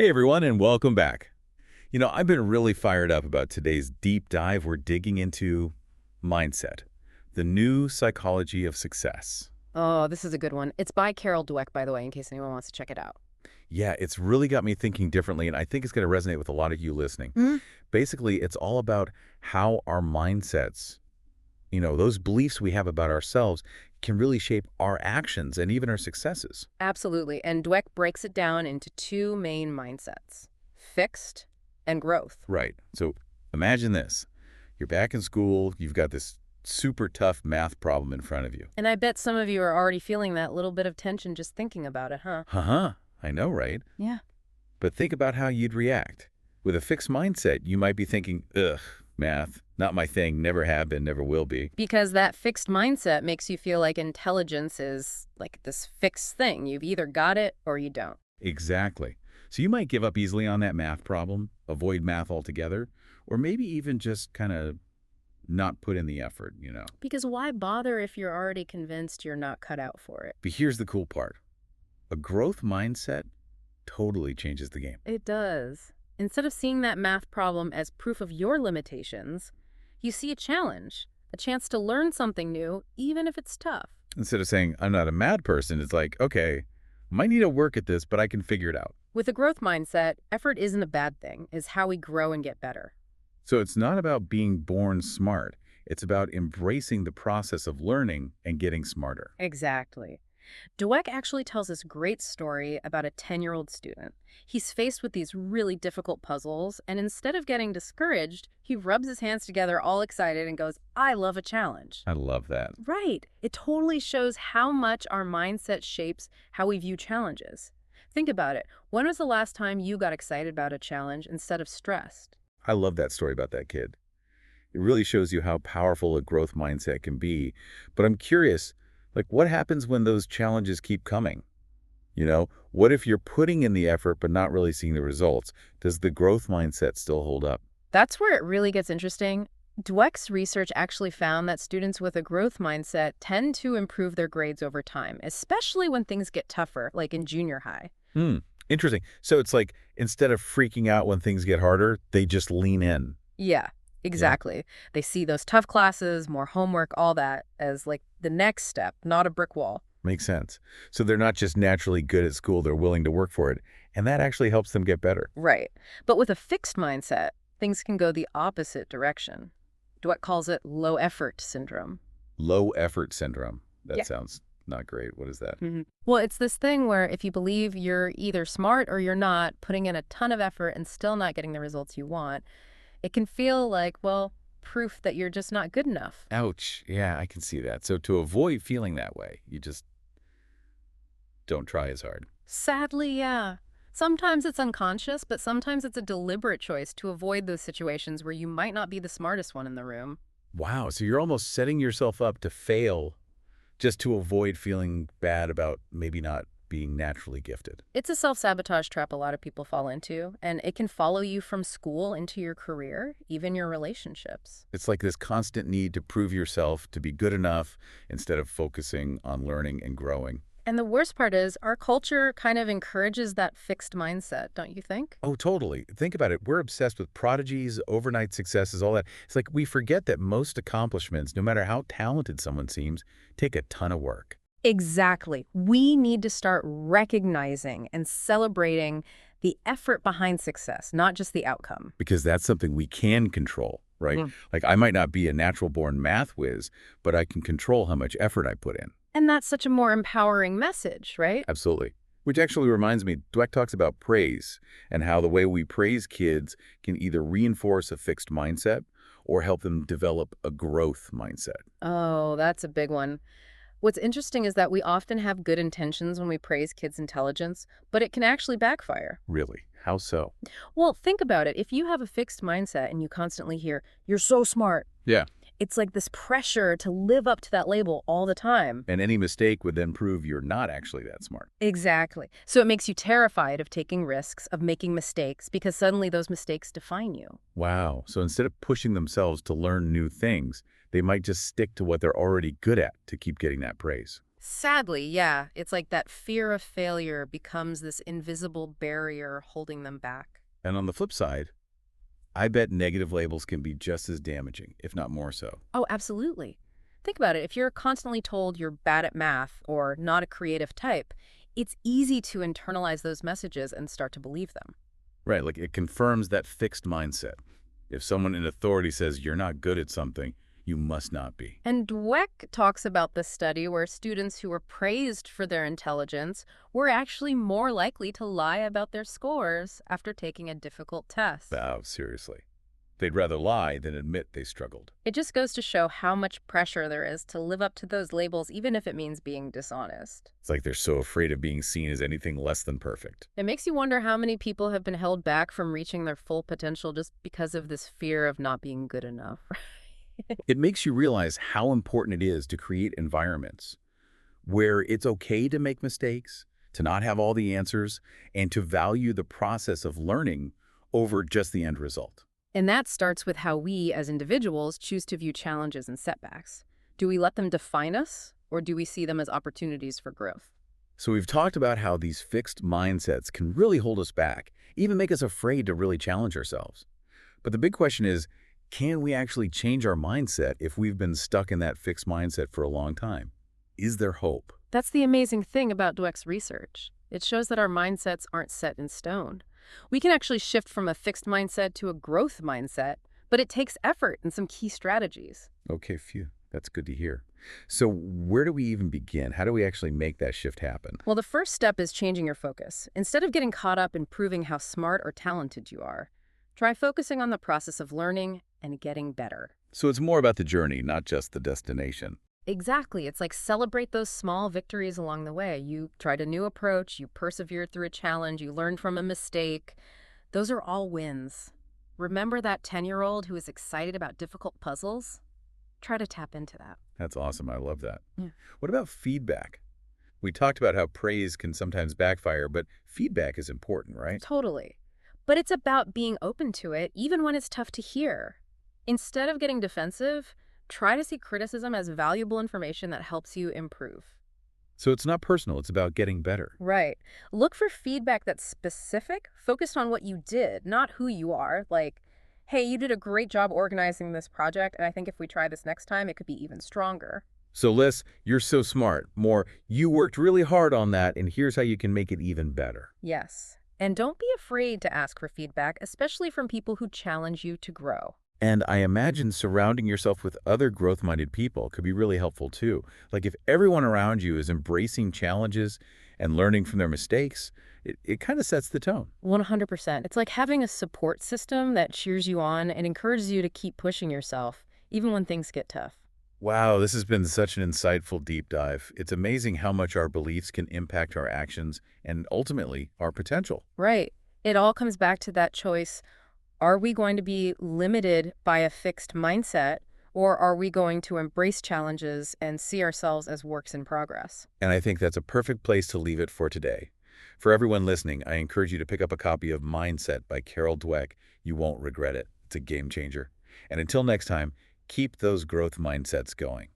Hey everyone, and welcome back. I've been really fired up about today's deep dive. We're digging into mindset, the new psychology of success. Oh, this is a good one. It's by Carol Dweck, by the way, in case anyone wants to check it out. Yeah, it's really got me thinking differently, and I think it's going to resonate with a lot of you listening. Basically, it's all about how our mindsets, those beliefs we have about ourselves can really shape our actions and even our successes. Absolutely. And Dweck breaks it down into two main mindsets, fixed and growth. Right. So imagine this. You're back in school, you've got this super tough math problem in front of you. And I bet some of you are already feeling that little bit of tension just thinking about it, huh? Uh-huh. I know, right? Yeah. But think about how you'd react. With a fixed mindset, you might be thinking, ugh, math, not my thing, never have been, never will be. Because that fixed mindset makes you feel like intelligence is like this fixed thing. You've either got it or you don't. Exactly. So you might give up easily on that math problem, avoid math altogether, or maybe even just kind of not put in the effort. Because why bother if you're already convinced you're not cut out for it? But here's the cool part. A growth mindset totally changes the game. It does. Instead of seeing that math problem as proof of your limitations, you see a challenge, a chance to learn something new, even if it's tough. Instead of saying, I'm not a mad person, it's like, okay, might need to work at this, but I can figure it out. With a growth mindset, effort isn't a bad thing, it's how we grow and get better. So it's not about being born smart. It's about embracing the process of learning and getting smarter. Exactly. Dweck actually tells this great story about a 10-year-old student. He's faced with these really difficult puzzles, and instead of getting discouraged, he rubs his hands together all excited and goes, I love a challenge. I love that. Right. It totally shows how much our mindset shapes how we view challenges. Think about it. When was the last time you got excited about a challenge instead of stressed? I love that story about that kid. It really shows you how powerful a growth mindset can be. But I'm curious, what happens when those challenges keep coming? What if you're putting in the effort but not really seeing the results? Does the growth mindset still hold up? That's where it really gets interesting. Dweck's research actually found that students with a growth mindset tend to improve their grades over time, especially when things get tougher, like in junior high. Interesting. So it's like instead of freaking out when things get harder, they just lean in. Yeah, exactly. They see those tough classes, more homework, all that as like the next step, not a brick wall. Makes sense. So they're not just naturally good at school, they're willing to work for it. And that actually helps them get better. Right. But with a fixed mindset, things can go the opposite direction. Dweck calls it low effort syndrome. Low effort syndrome. That Yeah. sounds not great. What is that? Well, it's this thing where if you believe you're either smart or you're not, putting in a ton of effort and still not getting the results you want, it can feel like, well, proof that you're just not good enough. Ouch. Yeah, I can see that. So to avoid feeling that way, you just don't try as hard. Sadly, yeah. Sometimes it's unconscious, but sometimes it's a deliberate choice to avoid those situations where you might not be the smartest one in the room. Wow. So you're almost setting yourself up to fail just to avoid feeling bad about maybe not being naturally gifted. It's a self-sabotage trap a lot of people fall into, and it can follow you from school into your career, even your relationships. It's like this constant need to prove yourself to be good enough instead of focusing on learning and growing. And the worst part is our culture kind of encourages that fixed mindset, don't you think? Oh, totally. Think about it. We're obsessed with prodigies, overnight successes, all that. It's like we forget that most accomplishments, no matter how talented someone seems, take a ton of work. Exactly. We need to start recognizing and celebrating the effort behind success, not just the outcome. Because that's something we can control, right? Yeah. Like I might not be a natural-born math whiz, but I can control how much effort I put in. And that's such a more empowering message, right? Absolutely. Which actually reminds me, Dweck talks about praise and how the way we praise kids can either reinforce a fixed mindset or help them develop a growth mindset. Oh, that's a big one. What's interesting is that we often have good intentions when we praise kids' intelligence, but it can actually backfire. Really? How so? Well, think about it. If you have a fixed mindset and you constantly hear, you're so smart, Yeah. it's like this pressure to live up to that label all the time. And any mistake would then prove you're not actually that smart. Exactly. So it makes you terrified of taking risks, of making mistakes, because suddenly those mistakes define you. Wow. So instead of pushing themselves to learn new things, they might just stick to what they're already good at to keep getting that praise. Sadly, yeah, it's like that fear of failure becomes this invisible barrier holding them back. And on the flip side, I bet negative labels can be just as damaging, if not more so. Oh, absolutely. Think about it. If you're constantly told you're bad at math or not a creative type, it's easy to internalize those messages and start to believe them. Right, like it confirms that fixed mindset. If someone in authority says you're not good at something, you must not be. And Dweck talks about this study where students who were praised for their intelligence were actually more likely to lie about their scores after taking a difficult test. Oh, seriously. They'd rather lie than admit they struggled. It just goes to show how much pressure there is to live up to those labels, even if it means being dishonest. It's like they're so afraid of being seen as anything less than perfect. It makes you wonder how many people have been held back from reaching their full potential just because of this fear of not being good enough. It makes you realize how important it is to create environments where it's okay to make mistakes, to not have all the answers, and to value the process of learning over just the end result. And that starts with how we, as individuals, choose to view challenges and setbacks. Do we let them define us, or do we see them as opportunities for growth? So we've talked about how these fixed mindsets can really hold us back, even make us afraid to really challenge ourselves. But the big question is, can we actually change our mindset if we've been stuck in that fixed mindset for a long time? Is there hope? That's the amazing thing about Dweck's research. It shows that our mindsets aren't set in stone. We can actually shift from a fixed mindset to a growth mindset, but it takes effort and some key strategies. Okay, phew. That's good to hear. So where do we even begin? How do we actually make that shift happen? Well, the first step is changing your focus. Instead of getting caught up in proving how smart or talented you are, try focusing on the process of learning and getting better. So it's more about the journey, not just the destination. Exactly. It's like celebrate those small victories along the way. You tried a new approach, you persevered through a challenge, you learned from a mistake. Those are all wins. Remember that 10-year-old who is excited about difficult puzzles? Try to tap into that. That's awesome. I love that. Yeah. What about feedback? We talked about how praise can sometimes backfire, but feedback is important, right? Totally. But it's about being open to it, even when it's tough to hear. Instead of getting defensive, try to see criticism as valuable information that helps you improve. So it's not personal. It's about getting better. Right. Look for feedback that's specific, focused on what you did, not who you are. Like, hey, you did a great job organizing this project, and I think if we try this next time, it could be even stronger. So less, you're so smart. More, you worked really hard on that, and here's how you can make it even better. Yes. And don't be afraid to ask for feedback, especially from people who challenge you to grow. And I imagine surrounding yourself with other growth-minded people could be really helpful too. Like if everyone around you is embracing challenges and learning from their mistakes, it kind of sets the tone. 100%. It's like having a support system that cheers you on and encourages you to keep pushing yourself, even when things get tough. Wow, this has been such an insightful deep dive. It's amazing how much our beliefs can impact our actions and ultimately our potential. Right. It all comes back to that choice. Are we going to be limited by a fixed mindset, or are we going to embrace challenges and see ourselves as works in progress? And I think that's a perfect place to leave it for today. For everyone listening, I encourage you to pick up a copy of Mindset by Carol Dweck. You won't regret it. It's a game changer. And until next time, keep those growth mindsets going.